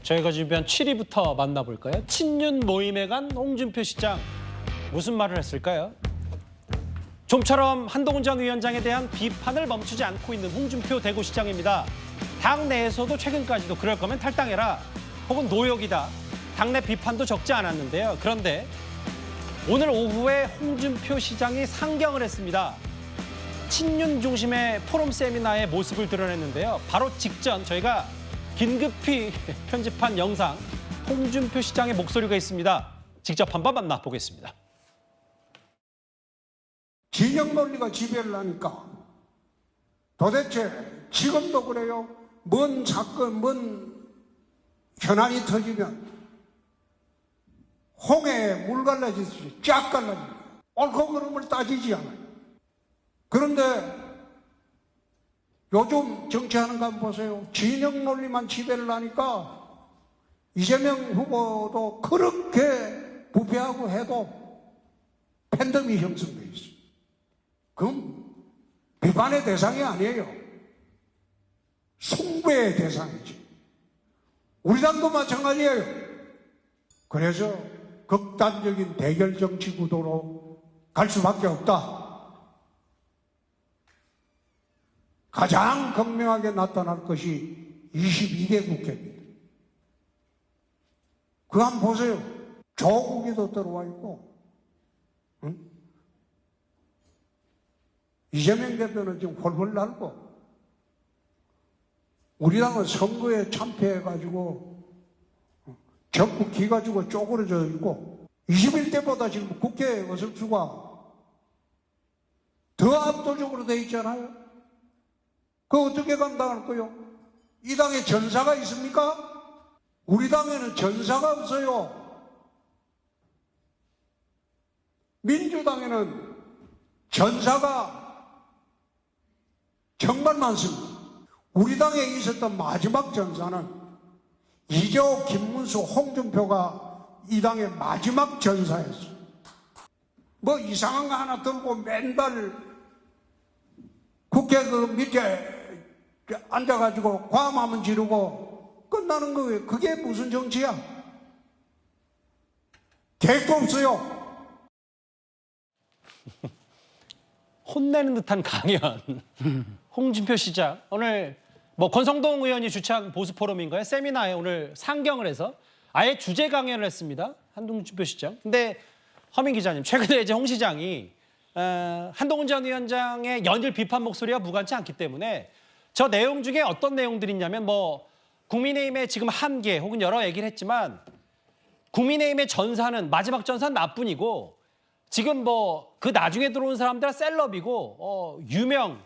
저희가 준비한 7위부터 만나볼까요? 친윤 모임에 간 홍준표 시장. 무슨 말을 했을까요? 좀처럼 한동훈 전 위원장에 대한 비판을 멈추지 않고 있는 홍준표 대구시장입니다. 당 내에서도 최근까지도 그럴 거면 탈당해라 혹은 노역이다. 당내 비판도 적지 않았는데요. 그런데 오늘 오후에 홍준표 시장이 상경을 했습니다. 친윤 중심의 포럼 세미나의 모습을 드러냈는데요. 바로 직전 저희가 긴급히 편집한 영상 홍준표 시장의 목소리가 있습니다. 직접 한번 만나보겠습니다. 진영 논리가 지배를 하니까 도대체 지금도 그래요. 뭔 사건, 뭔 현안이 터지면 홍해에 물 갈라지듯이 쫙 갈라집니다. 옳고 그름을 따지지 않아요. 그런데 요즘 정치하는 거 한번 보세요. 진영 논리만 지배를 하니까 이재명 후보도 그렇게 부패하고 해도 팬덤이 형성돼 있어요. 그럼 비판의 대상이 아니에요. 숭배의 대상이지. 우리 당도 마찬가지예요. 그래서 극단적인 대결 정치 구도로 갈 수밖에 없다. 가장 극명하게 나타날 것이 22대 국회입니다. 그거 한번 보세요. 조국이도 들어와 있고, 응? 이재명 대표는 지금 홀홀 날고, 우리 당은 선거에 참패해가지고 전국 기가 주고 쪼그러져 있고 21대보다 지금 국회 의석수가 더 압도적으로 돼 있잖아요. 그거 어떻게 감당할 거요? 이 당에 전사가 있습니까? 우리 당에는 전사가 없어요. 민주당에는 전사가 정말 많습니다. 우리 당에 있었던 마지막 전사는 이재호, 김문수, 홍준표가 이 당의 마지막 전사였어요. 뭐 이상한 거 하나 들고 맨날 국회 그 밑에 앉아가지고 과음하면 지르고 끝나는 거예요. 그게 무슨 정치야? 대도 없어요. 혼내는 듯한 강연. 홍준표 시장 오늘 뭐 권성동 의원이 주최한 보수 포럼인가요? 세미나에 오늘 상경을 해서 아예 주제 강연을 했습니다. 홍준표 시장. 근데 허민 기자님, 최근에 이제 홍 시장이 한동훈 전 위원장의 연일 비판 목소리와 무관치 않기 때문에 저 내용 중에 어떤 내용들이 있냐면 뭐 국민의힘의 지금 한계 혹은 여러 얘기를 했지만 국민의힘의 전사는 마지막 전사는 나뿐이고 지금 뭐 그 나중에 들어온 사람들은 셀럽이고 유명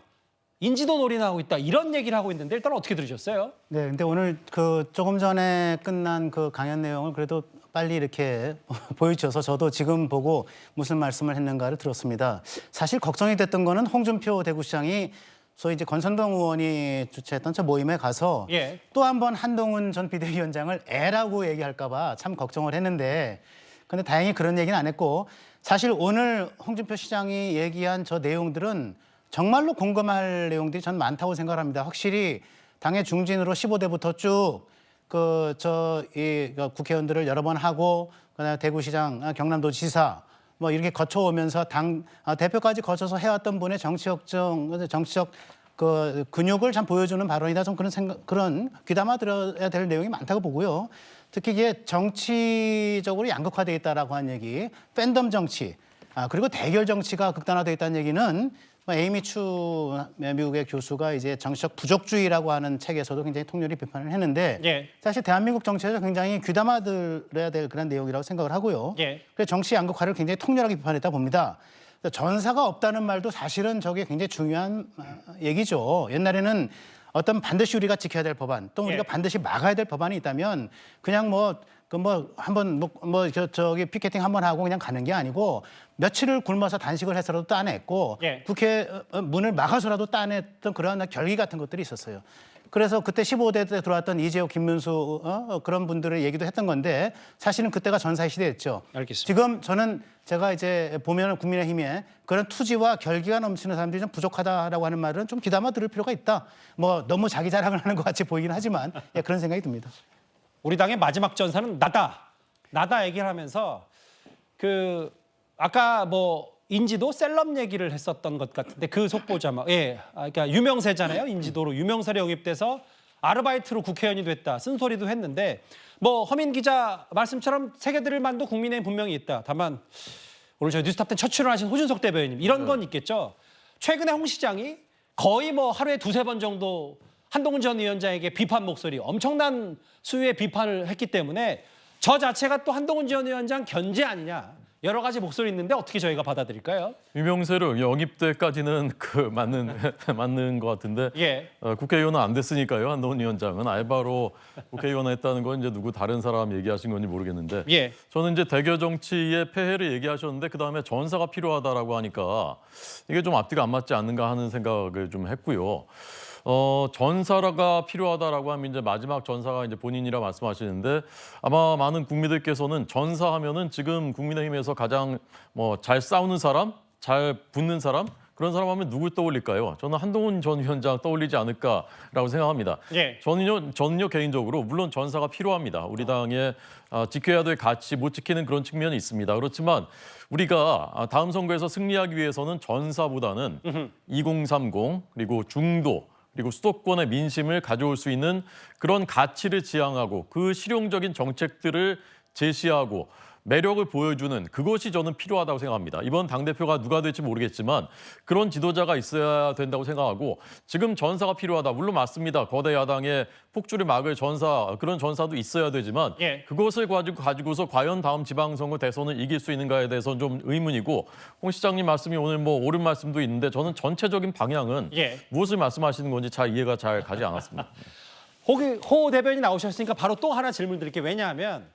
인지도 놀이나 하고 있다 이런 얘기를 하고 있는데 일단 어떻게 들으셨어요? 네, 근데 오늘 그 조금 전에 끝난 그 강연 내용을 그래도 빨리 이렇게 보여주셔서 저도 지금 보고 무슨 말씀을 했는가를 들었습니다. 사실 걱정이 됐던 거는 홍준표 대구시장이 소위 이제 권선동 의원이 주최했던 저 모임에 가서 또 한 번 한동훈 전 비대위원장을 애라고 얘기할까 봐 참 걱정을 했는데 근데 다행히 그런 얘기는 안 했고 사실 오늘 홍준표 시장이 얘기한 저 내용들은 정말로 공감할 내용들이 전 많다고 생각합니다. 확실히 당의 중진으로 15대부터 쭉 국회의원들을 여러 번 하고 그다음에 대구시장, 경남도지사 뭐 이렇게 거쳐오면서 당 대표까지 거쳐서 해왔던 분의 정치적 그 근육을 참 보여주는 발언이다. 좀 그런 귀담아 들어야 될 내용이 많다고 보고요. 특히 이게 정치적으로 양극화돼 있다라고 한 얘기, 팬덤 정치, 그리고 대결 정치가 극단화돼 있다는 얘기는 에이미 추 미국의 교수가 이제 정치적 부족주의라고 하는 책에서도 굉장히 통렬히 비판을 했는데 사실 대한민국 정치에서 굉장히 귀담아 들어야 될 그런 내용이라고 생각을 하고요. 그래서 정치 양극화를 굉장히 통렬하게 비판했다 봅니다. 전사가 없다는 말도 사실은 저게 굉장히 중요한 얘기죠. 옛날에는 어떤 반드시 우리가 지켜야 될 법안, 또 우리가 반드시 막아야 될 법안이 있다면 그냥 저기 피켓팅 한번 하고 그냥 가는 게 아니고 며칠을 굶어서 단식을 해서라도 따냈고 국회 문을 막아서라도 따냈던 그런 결기 같은 것들이 있었어요. 그래서 그때 15대 때 들어왔던 이재호, 김문수 그런 분들의 얘기도 했던 건데 사실은 그때가 전사의 시대였죠. 알겠습니다. 지금 저는 제가 이제 보면 국민의힘에 그런 투지와 결기가 넘치는 사람들이 좀 부족하다라고 하는 말은 좀 귀담아 들을 필요가 있다. 뭐 너무 자기 자랑을 하는 것 같이 보이긴 하지만 그런 생각이 듭니다. 우리 당의 마지막 전사는 나다 얘기를 하면서 그 아까 뭐 인지도 셀럽 얘기를 했었던 것 같은데 그 속보자막 그러니까 유명세잖아요. 인지도로 유명세로 영입돼서 아르바이트로 국회의원이 됐다 쓴소리도 했는데 뭐 허민 기자 말씀처럼 새겨들을 만도 국민의힘 분명히 있다. 다만 오늘 저희 뉴스탑10 첫 출연하신 호준석 대변인 이런 건 있겠죠. 최근에 홍 시장이 거의 뭐 하루에 두세 번 정도 한동훈 전 위원장에게 비판 목소리 엄청난 수위의 비판을 했기 때문에 저 자체가 또 한동훈 전 위원장 견제 아니냐 여러 가지 목소리 있는데 어떻게 저희가 받아들일까요? 유명세로 영입 때까지는 맞는 것 같은데 예. 국회의원은 안 됐으니까요. 한동훈 위원장은 알바로 국회의원 했다는 건 이제 누구 다른 사람 얘기하신 건지 모르겠는데 예. 저는 이제 대결 정치의 폐해를 얘기하셨는데 그 다음에 전사가 필요하다라고 하니까 이게 좀 앞뒤가 안 맞지 않는가 하는 생각을 좀 했고요. 전사가 필요하다라고 하면 이제 마지막 전사가 이제 본인이라 말씀하시는데 아마 많은 국민들께서는 전사하면은 지금 국민의힘에서 가장 뭐 잘 싸우는 사람, 잘 붙는 사람 그런 사람 하면 누굴 떠올릴까요? 저는 한동훈 전 위원장 떠올리지 않을까라고 생각합니다. 예. 저는요 개인적으로 물론 전사가 필요합니다. 우리 당에 지켜야 될 가치 못 지키는 그런 측면이 있습니다. 그렇지만 우리가 다음 선거에서 승리하기 위해서는 전사보다는 2030 그리고 중도 그리고 수도권의 민심을 가져올 수 있는 그런 가치를 지향하고 그 실용적인 정책들을 제시하고 매력을 보여주는 그것이 저는 필요하다고 생각합니다. 이번 당대표가 누가 될지 모르겠지만 그런 지도자가 있어야 된다고 생각하고 지금 전사가 필요하다. 물론 맞습니다. 거대 야당의 폭주를 막을 전사, 그런 전사도 있어야 되지만 예. 그것을 가지고서 과연 다음 지방선거 대선을 이길 수 있는가에 대해서는 좀 의문이고 홍 시장님 말씀이 오늘 뭐 옳은 말씀도 있는데 저는 전체적인 방향은 예. 무엇을 말씀하시는 건지 잘 이해가 잘 가지 않았습니다. 호 대변인 나오셨으니까 바로 또 하나 질문 드릴게요. 왜냐하면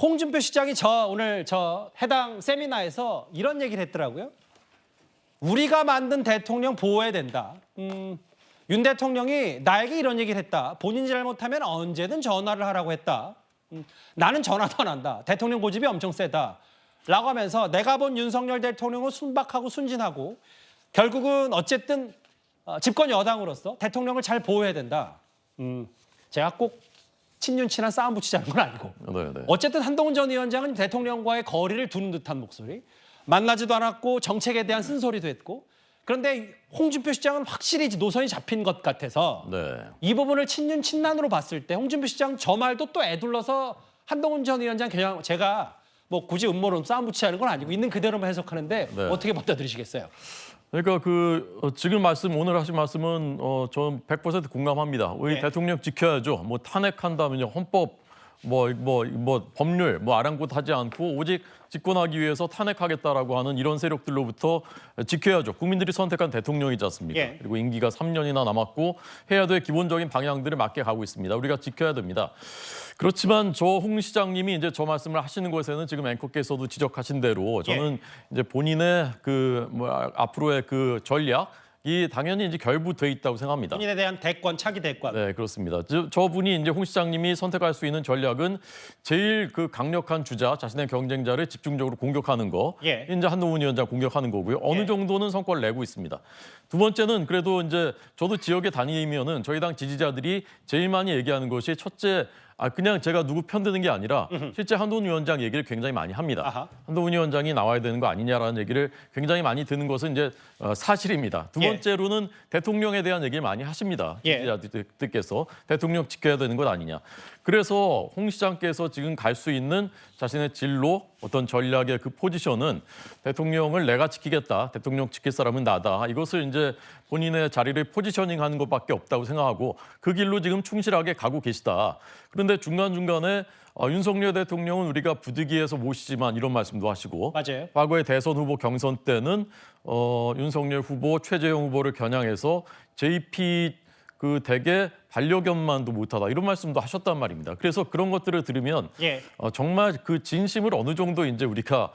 홍준표 시장이 오늘 해당 세미나에서 이런 얘기를 했더라고요. 우리가 만든 대통령 보호해야 된다. 윤 대통령이 나에게 이런 얘기를 했다. 본인이 잘못하면 언제든 전화를 하라고 했다. 나는 전화도 안 한다. 대통령 고집이 엄청 세다. 라고 하면서 내가 본 윤석열 대통령은 순박하고 순진하고 결국은 어쨌든 집권 여당으로서 대통령을 잘 보호해야 된다. 제가 꼭 친윤 친한 싸움 붙이자는 건 아니고 네. 어쨌든 한동훈 전 위원장은 대통령과의 거리를 두는 듯한 목소리 만나지도 않았고 정책에 대한 쓴소리도 했고 그런데 홍준표 시장은 확실히 노선이 잡힌 것 같아서 네. 이 부분을 친윤 친난으로 봤을 때 홍준표 시장 저 말도 또 애둘러서 한동훈 전 위원장 그냥 제가 뭐 굳이 음모론 싸움 붙이자는 건 아니고 있는 그대로만 해석하는데 네. 어떻게 받아들이시겠어요? 그러니까 지금 오늘 하신 말씀은 전 100% 공감합니다. 우리 네. 대통령 지켜야죠. 뭐 탄핵한다면요 헌법 뭐 법률 아랑곳하지 않고 오직 집권하기 위해서 탄핵하겠다라고 하는 이런 세력들로부터 지켜야죠. 국민들이 선택한 대통령이지 않습니까? 예. 그리고 임기가 3년이나 남았고 해야 될 기본적인 방향들을 맞게 가고 있습니다. 우리가 지켜야 됩니다. 그렇지만 홍 시장님이 이제 저 말씀을 하시는 것에는 지금 앵커께서도 지적하신 대로 저는 이제 본인의 앞으로의 그 전략이 당연히 이제 결부돼 있다고 생각합니다. 본인에 대한 대권, 차기 대권. 네, 그렇습니다. 저분이 이제 홍 시장님이 선택할 수 있는 전략은 제일 그 강력한 주자, 자신의 경쟁자를 집중적으로 공격하는 거. 예. 이제 한동훈 위원장 공격하는 거고요. 어느 정도는 성과를 내고 있습니다. 두 번째는 그래도 이제 저도 지역에 다니면은 저희 당 지지자들이 제일 많이 얘기하는 것이 첫째, 그냥 제가 누구 편드는 게 아니라 실제 한동훈 위원장 얘기를 굉장히 많이 합니다. 아하. 한동훈 위원장이 나와야 되는 거 아니냐라는 얘기를 굉장히 많이 듣는 것은 이제 사실입니다. 두 예. 번째로는 대통령에 대한 얘기를 많이 하십니다. 예. 지지자들께서 대통령 지켜야 되는 것 아니냐. 그래서 홍 시장께서 지금 갈 수 있는 자신의 진로, 어떤 전략의 그 포지션은 대통령을 내가 지키겠다. 대통령 지킬 사람은 나다. 이것을 이제 본인의 자리를 포지셔닝하는 것밖에 없다고 생각하고 그 길로 지금 충실하게 가고 계시다. 그런데 중간중간에 윤석열 대통령은 우리가 부득이해서 모시지만 이런 말씀도 하시고 맞아요. 과거의 대선 후보 경선 때는 윤석열 후보, 최재형 후보를 겨냥해서 JP 대개 반려견만도 못하다 이런 말씀도 하셨단 말입니다. 그래서 그런 것들을 들으면 예. 정말 그 진심을 어느 정도 이제 우리가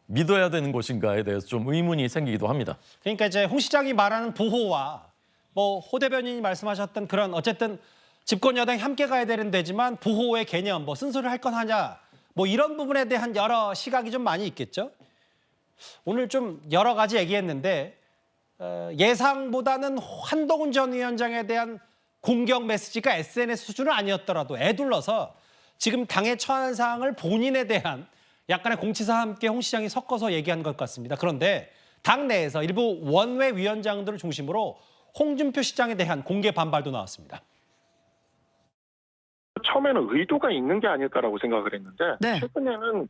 믿어야 되는 것인가에 대해서 좀 의문이 생기기도 합니다. 그러니까 이제 홍 시장이 말하는 보호와 호 대변인이 말씀하셨던 그런 어쨌든 집권 여당이 함께 가야 되는 데지만 보호의 개념, 쓴소리를 할 건 하냐, 이런 부분에 대한 여러 시각이 좀 많이 있겠죠. 오늘 좀 여러 가지 얘기했는데 예상보다는 한동훈 전 위원장에 대한 공격 메시지가 SNS 수준은 아니었더라도 애둘러서 지금 당의 처한 사항을 본인에 대한 약간의 공치사와 함께 홍 시장이 섞어서 얘기한 것 같습니다. 그런데 당 내에서 일부 원외 위원장들을 중심으로 홍준표 시장에 대한 공개 반발도 나왔습니다. 처음에는 의도가 있는 게 아닐까라고 생각을 했는데 네. 최근에는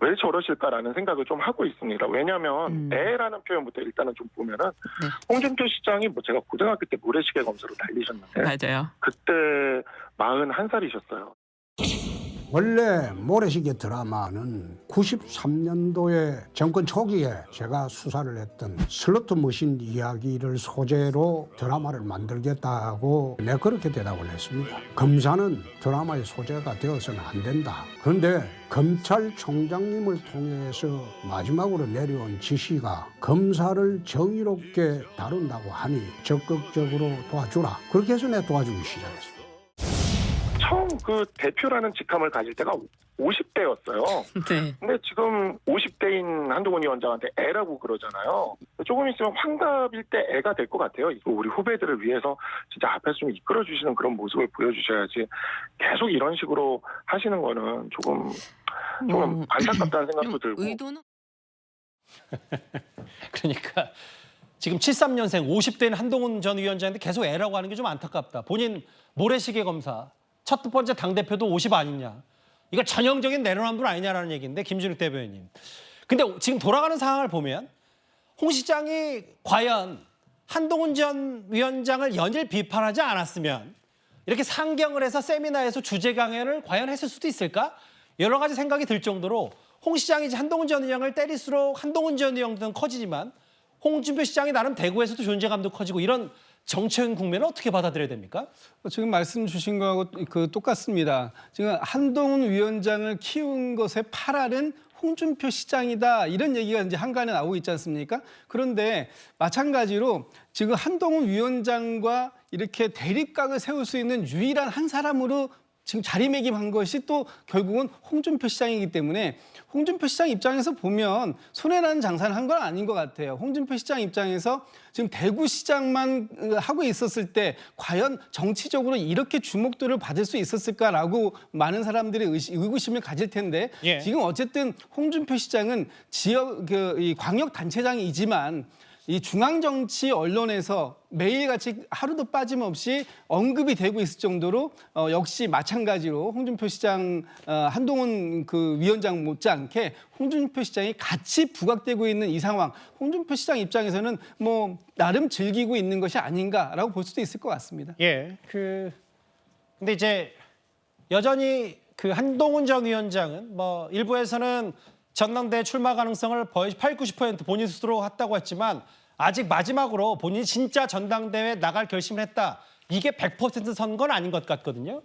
왜 저러실까라는 생각을 좀 하고 있습니다. 왜냐하면 애라는 표현부터 일단은 좀 보면은 네. 홍준표 시장이 뭐 제가 고등학교 때 모래시계 검사로 달리셨는데 맞아요. 그때 41살이셨어요. 원래 모래시계 드라마는 93년도에 정권 초기에 제가 수사를 했던 슬로트 머신 이야기를 소재로 드라마를 만들겠다고 내가 그렇게 대답을 했습니다. 검사는 드라마의 소재가 되어서는 안 된다. 그런데 검찰총장님을 통해서 마지막으로 내려온 지시가 검사를 정의롭게 다룬다고 하니 적극적으로 도와주라. 그렇게 해서 내가 도와주기 시작했습니다. 처음 그 대표라는 직함을 가질 때가 50대였어요. 네. 근데 지금 50대인 한동훈 위원장한테 애라고 그러잖아요. 조금 있으면 환갑일 때 애가 될 것 같아요. 우리 후배들을 위해서 진짜 앞에서 좀 이끌어주시는 그런 모습을 보여주셔야지 계속 이런 식으로 하시는 거는 조금 안타깝다는 생각도 들고. 의도는 그러니까 지금 73년생 50대인 한동훈 전 위원장인데 계속 애라고 하는 게 좀 안타깝다. 본인 모래시계 검사 첫 번째 당대표도 50 아니냐. 이거 전형적인 내로남불 아니냐라는 얘기인데 김준욱 대변인. 근데 지금 돌아가는 상황을 보면 홍 시장이 과연 한동훈 전 위원장을 연일 비판하지 않았으면 이렇게 상경을 해서 세미나에서 주제 강연을 과연 했을 수도 있을까? 여러 가지 생각이 들 정도로 홍 시장이 이제 한동훈 전 위원장을 때릴수록 한동훈 전 위원장은 커지지만 홍준표 시장이 나름 대구에서도 존재감도 커지고 이런 정치적인 국면을 어떻게 받아들여야 됩니까? 지금 말씀 주신 거하고 똑같습니다. 지금 한동훈 위원장을 키운 것의 팔알은 홍준표 시장이다 이런 얘기가 이제 한간에 나오고 있지 않습니까? 그런데 마찬가지로 지금 한동훈 위원장과 이렇게 대립각을 세울 수 있는 유일한 한 사람으로 지금 자리매김한 것이 또 결국은 홍준표 시장이기 때문에 홍준표 시장 입장에서 보면 손해라는 장사를 한 건 아닌 것 같아요. 홍준표 시장 입장에서 지금 대구시장만 하고 있었을 때 과연 정치적으로 이렇게 주목도를 받을 수 있었을까라고 많은 사람들이 의구심을 가질 텐데 예. 지금 어쨌든 홍준표 시장은 지역 이 광역단체장이지만 이 중앙정치 언론에서 매일같이 하루도 빠짐없이 언급이 되고 있을 정도로 역시 마찬가지로 홍준표 시장, 한동훈 그 위원장 못지않게 홍준표 시장이 같이 부각되고 있는 이 상황, 홍준표 시장 입장에서는 뭐 나름 즐기고 있는 것이 아닌가라고 볼 수도 있을 것 같습니다. 예. 근데 이제 여전히 그 한동훈 전 위원장은 뭐 일부에서는 전당대회 출마 가능성을 거의 80~90% 본인 스스로 했다고 했지만 아직 마지막으로 본인이 진짜 전당대회에 나갈 결심을 했다. 이게 100% 선 건 아닌 것 같거든요.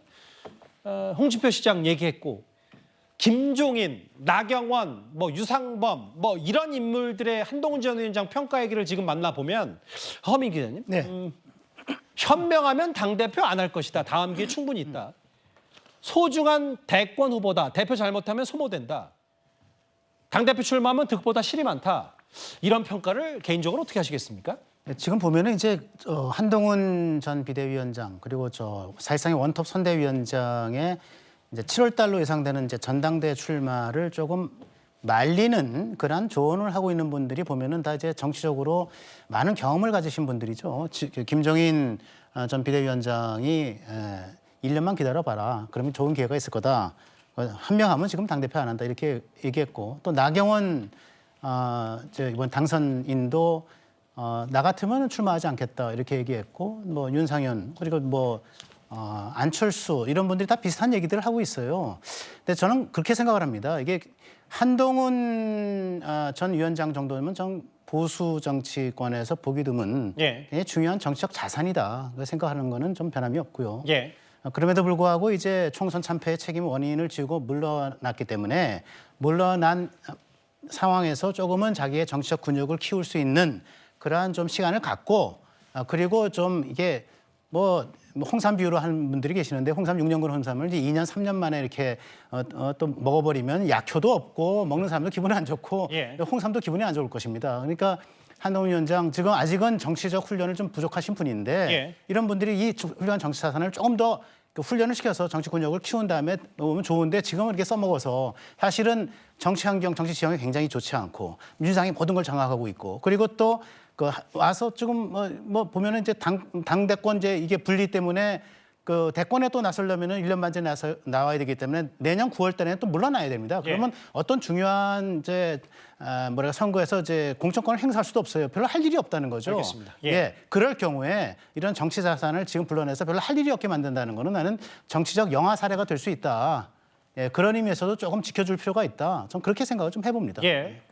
홍준표 시장 얘기했고 김종인, 나경원, 뭐 유상범 뭐 이런 인물들의 한동훈 전 위원장 평가 얘기를 지금 만나보면 허민 기자님. 네. 현명하면 당대표 안 할 것이다. 다음 기회 충분히 있다. 소중한 대권 후보다. 대표 잘못하면 소모된다. 당대표 출마하면 득보다 실이 많다. 이런 평가를 개인적으로 어떻게 하시겠습니까? 지금 보면은 이제 한동훈 전 비대위원장 그리고 사실상의 원톱 선대위원장의 이제 7월 달로 예상되는 이제 전당대회 출마를 조금 말리는 그런 조언을 하고 있는 분들이 보면은 다 이제 정치적으로 많은 경험을 가지신 분들이죠. 김종인 전 비대위원장이 1년만 기다려봐라. 그러면 좋은 기회가 있을 거다. 한명하면 지금 당대표 안 한다 이렇게 얘기했고 또 나경원 이번 당선인도 나 같으면 출마하지 않겠다 이렇게 얘기했고 뭐 윤상현 그리고 뭐 안철수 이런 분들이 다 비슷한 얘기들을 하고 있어요. 근데 저는 그렇게 생각을 합니다. 이게 한동훈 전 위원장 정도면 보수 정치권에서 보기 드문 굉장히 중요한 정치적 자산이다 생각하는 거는 좀 변함이 없고요. 예. 그럼에도 불구하고 이제 총선 참패의 책임 원인을 지고 물러났기 때문에 물러난 상황에서 조금은 자기의 정치적 근육을 키울 수 있는 그러한 좀 시간을 갖고 그리고 좀 이게 뭐 홍삼 비유로 하는 분들이 계시는데 홍삼 6년근 홍삼을 이제 2년 3년 만에 이렇게 또 먹어버리면 약효도 없고 먹는 사람도 기분이 안 좋고 홍삼도 기분이 안 좋을 것입니다. 그러니까 한동훈 위원장 지금 아직은 정치적 훈련을 좀 부족하신 분인데 예. 이런 분들이 이 훌륭한 정치 사산을 조금 더 훈련을 시켜서 정치 권력을 키운 다음에 놓으면 좋은데 지금은 이렇게 써먹어서 사실은 정치 환경, 정치 지형이 굉장히 좋지 않고 민주당이 모든 걸 장악하고 있고 그리고 또 그 와서 지금 뭐 보면은 이제 당대권 이제 이게 분리 때문에 그 대권에 또 나서려면은 1년 반 전에 나와야 되기 때문에 내년 9월 달에는 또 물러나야 됩니다. 그러면 어떤 중요한 이제 뭐랄까 선거에서 이제 공천권을 행사할 수도 없어요. 별로 할 일이 없다는 거죠. 알겠습니다. 예. 예. 그럴 경우에 이런 정치 자산을 지금 불러내서 별로 할 일이 없게 만든다는 거는 나는 정치적 영아 사례가 될 수 있다. 예, 그런 의미에서도 조금 지켜줄 필요가 있다. 전 그렇게 생각을 좀 해봅니다. 예.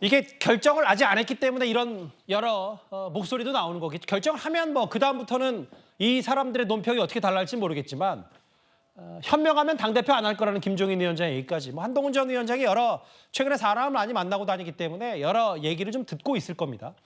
이게 결정을 아직 안 했기 때문에 이런 여러 목소리도 나오는 거겠죠. 결정을 하면 뭐 그 다음부터는 이 사람들의 논평이 어떻게 달라질지 모르겠지만 현명하면 당대표 안 할 거라는 김종인 위원장의 얘기까지 뭐 한동훈 전 위원장이 최근에 사람을 많이 만나고 다니기 때문에 여러 얘기를 좀 듣고 있을 겁니다.